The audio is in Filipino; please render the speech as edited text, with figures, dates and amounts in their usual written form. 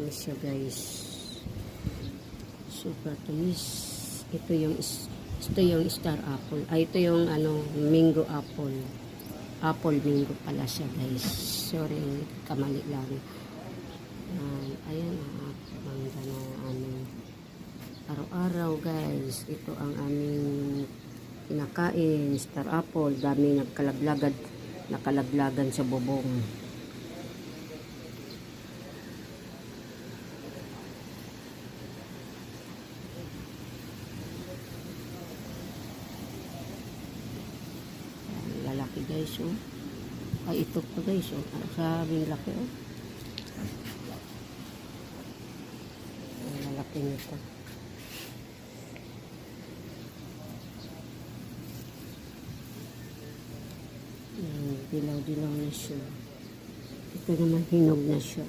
matamis siya guys. Super tamis. Ito yung star apple. Ito yung mango apple. Apple mango pala siya guys. Sorry, kamali lang. Ayan ang mangga na aming araw-araw guys. Ito ang aming kinakain. Star apple. Dami nakalaglagan sa bubong. Lalaki guys oh. Ito pa guys oh. Sabing laki oh. Lalaki nito. Dilaw-dilaw na siya. Ito naman hinog na siya.